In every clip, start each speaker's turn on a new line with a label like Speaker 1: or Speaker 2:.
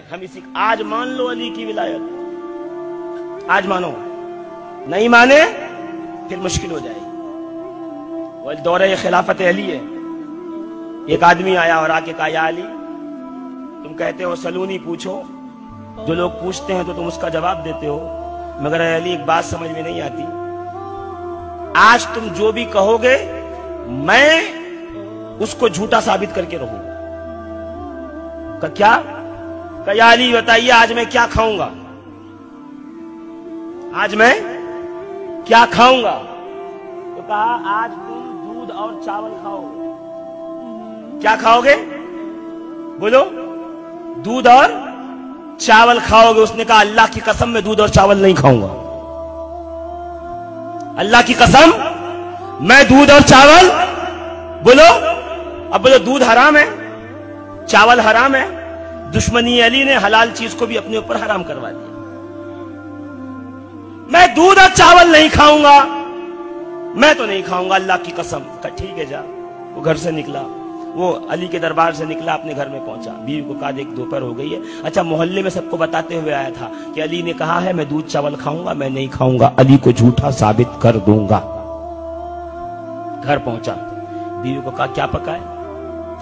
Speaker 1: हम इसी आज मान लो अली की विलायत, आज मानो, नहीं माने फिर मुश्किल हो जाएगी। वो दौरे खिलाफत अली है। एक आदमी आया और आके कहा, या अली तुम कहते हो सलूनी पूछो, जो लोग पूछते हैं तो तुम उसका जवाब देते हो, मगर अली एक बात समझ में नहीं आती, आज तुम जो भी कहोगे मैं उसको झूठा साबित करके रहूंगा। का क्या? या अली बताइए आज मैं क्या खाऊंगा, आज मैं क्या खाऊंगा? तो कहा आज तुम दूध और चावल खाओगे। क्या खाओगे? बोलो। दूध और चावल खाओगे। उसने कहा अल्लाह की कसम मैं दूध और चावल नहीं खाऊंगा, अल्लाह की कसम मैं दूध और चावल। बोलो। अब बोलो दूध हराम है, चावल हराम है। दुश्मनी अली ने हलाल चीज को भी अपने ऊपर हराम करवा दिया। मैं दूध और चावल नहीं खाऊंगा, मैं तो नहीं खाऊंगा अल्लाह की कसम। ठीक है जा। वो घर से निकला, वो अली के दरबार से निकला, अपने घर में पहुंचा, बीवी को कहा देख दोपहर हो गई है। अच्छा मोहल्ले में सबको बताते हुए आया था कि अली ने कहा है मैं दूध चावल खाऊंगा, मैं नहीं खाऊंगा, अली को झूठा साबित कर दूंगा। घर पहुंचा, बीवी को कहा क्या पका है?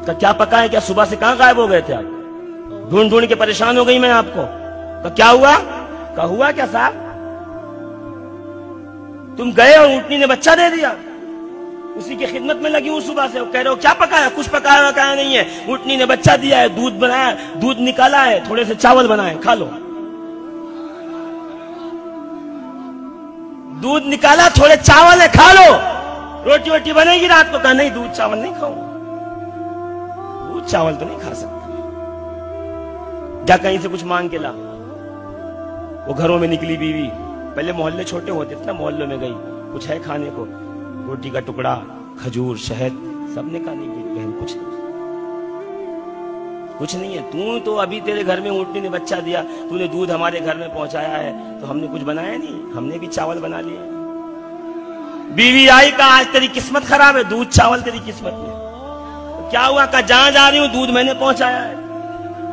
Speaker 1: क्या पका है? क्या सुबह से कहां गायब हो गए थे आप? ढूंढ ढूंढ के परेशान हो गई मैं आपको। तो क्या हुआ? क्या हुआ क्या साहब? तुम गए और ऊँटनी ने बच्चा दे दिया, उसी की खिदमत में लगी हूं सुबह से। कह रहे हो क्या पकाया? कुछ पकाया हुआ कहा नहीं है, ऊँटनी ने बच्चा दिया है, दूध बनाया, दूध निकाला है, थोड़े से चावल बनाए, खा लो। दूध निकाला, थोड़े चावल है, खा लो। रोटी वोटी बनेगी रात को? कहा नहीं दूध चावल नहीं खाऊंगा, दूध चावल तो नहीं खा सकता। जा कहीं से कुछ मांग के ला। वो घरों में निकली बीवी, पहले मोहल्ले छोटे होते थे ना, मोहल्लों में गई, कुछ है खाने को? रोटी का टुकड़ा, खजूर, शहद, सबने कहा नहीं बहन कुछ नहीं, कुछ नहीं है। तू तो अभी तेरे घर में ऊँटनी ने बच्चा दिया, तूने दूध हमारे घर में पहुंचाया है, तो हमने कुछ बनाया नहीं, हमने भी चावल बना लिए। बीवी आई, कहा आज तेरी किस्मत खराब है, दूध चावल तेरी किस्मत में। तो क्या हुआ? कहा जहां जा रही हूं दूध मैंने पहुंचाया है,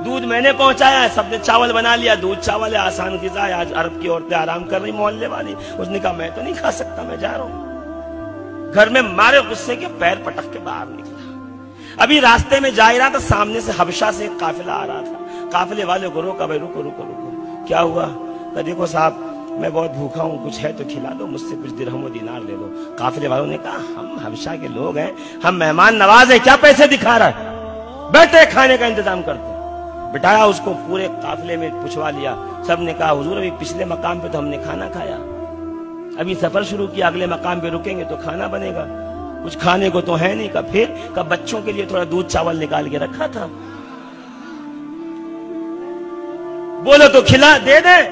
Speaker 1: दूध मैंने पहुंचाया है, सबने चावल बना लिया, दूध चावल है, आसान ग़िज़ा है। आज अरब की औरतें आराम कर रही मोहल्ले वाली। उसने कहा मैं तो नहीं खा सकता, मैं जा रहा हूं। घर में मारे गुस्से के पैर पटक के बाहर निकला। अभी रास्ते में जा ही रहा था, सामने से हबशा से एक काफिला आ रहा था। काफिले वाले को रोका, भाई रुको रुको रुको। क्या हुआ? कहा देखो साहब मैं बहुत भूखा हूँ, कुछ है तो खिला दो, मुझसे कुछ दिरहम और दिनार ले लो। काफिले वालों ने कहा हम हबशा के लोग हैं, हम मेहमान नवाज हैं, क्या पैसे दिखा रहा है, बैठे खाने का इंतजाम करते। बिठाया उसको, पूरे काफिले में पूछवा लिया। सब ने कहा हुजूर अभी पिछले मकाम पे तो हमने खाना खाया, अभी सफर शुरू किया, अगले मकाम पे रुकेंगे तो खाना बनेगा, कुछ खाने को तो है नहीं। का फिर का बच्चों के लिए थोड़ा दूध चावल निकाल के रखा था, बोलो तो खिला दे दे।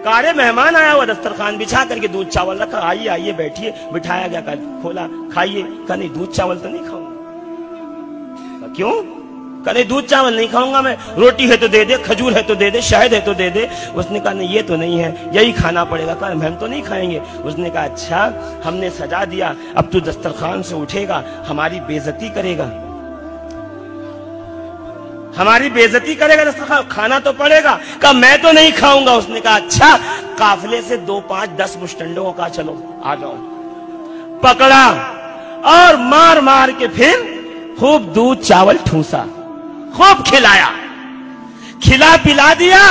Speaker 1: कारे मेहमान आया हुआ, दस्तरखान बिछा करके दूध चावल रखा, आइए आइए बैठिए। बिठाया गया, खोला, खाइए। कहा नहीं दूध चावल तो नहीं खाऊंगा। क्यों? कहा दूध चावल नहीं खाऊंगा मैं, रोटी है तो दे दे, खजूर है तो दे दे, शहद है तो दे दे। उसने कहा नहीं ये तो नहीं है, यही खाना पड़ेगा। कहा हम तो नहीं खाएंगे। उसने कहा अच्छा हमने सजा दिया, अब तू दस्तरखान से उठेगा, हमारी बेइज्जती करेगा, हमारी बेइज्जती करेगा, दस्तरखान खाना तो पड़ेगा। कहा मैं तो नहीं खाऊंगा। उसने कहा अच्छा काफिले से 2, 5, 10 मुश्तंडों का चलो आ जाओ। पकड़ा और मार मार के फिर खूब दूध चावल ठूसा, खूब खिलाया, खिला पिला दिया।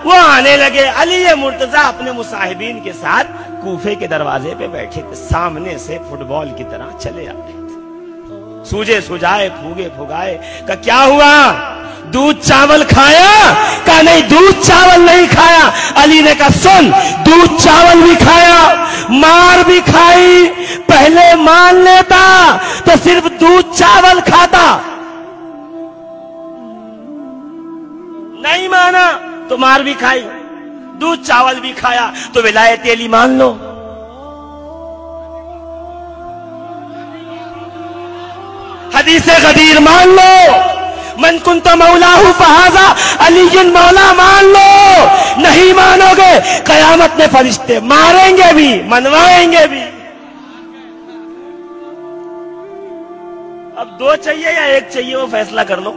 Speaker 1: वो आने लगे। अली मुर्तजा अपने मुसाहिबीन के साथ कूफे के दरवाजे पे बैठे थे, सामने से फुटबॉल की तरह चले आ रहे थे, सूझे सुझाए फूगे फुगाए। का क्या हुआ? दूध चावल खाया? का नहीं दूध चावल नहीं खाया। अली ने कहा सुन, दूध चावल भी खाया, मार भी खाई, पहले मान लेता तो सिर्फ दूध चावल खाता, नहीं माना तो मार भी खाई, दूध चावल भी खाया तो विलायत अली मान लो। हदीसे गदीर मान लो, मन कुंत मौलाहु फहाजा अलीयुन मौला मान लो। नहीं मानोगे कयामत में फरिश्ते मारेंगे भी, मनवाएंगे भी। अब 2 चाहिए या 1 चाहिए वो फैसला कर लो।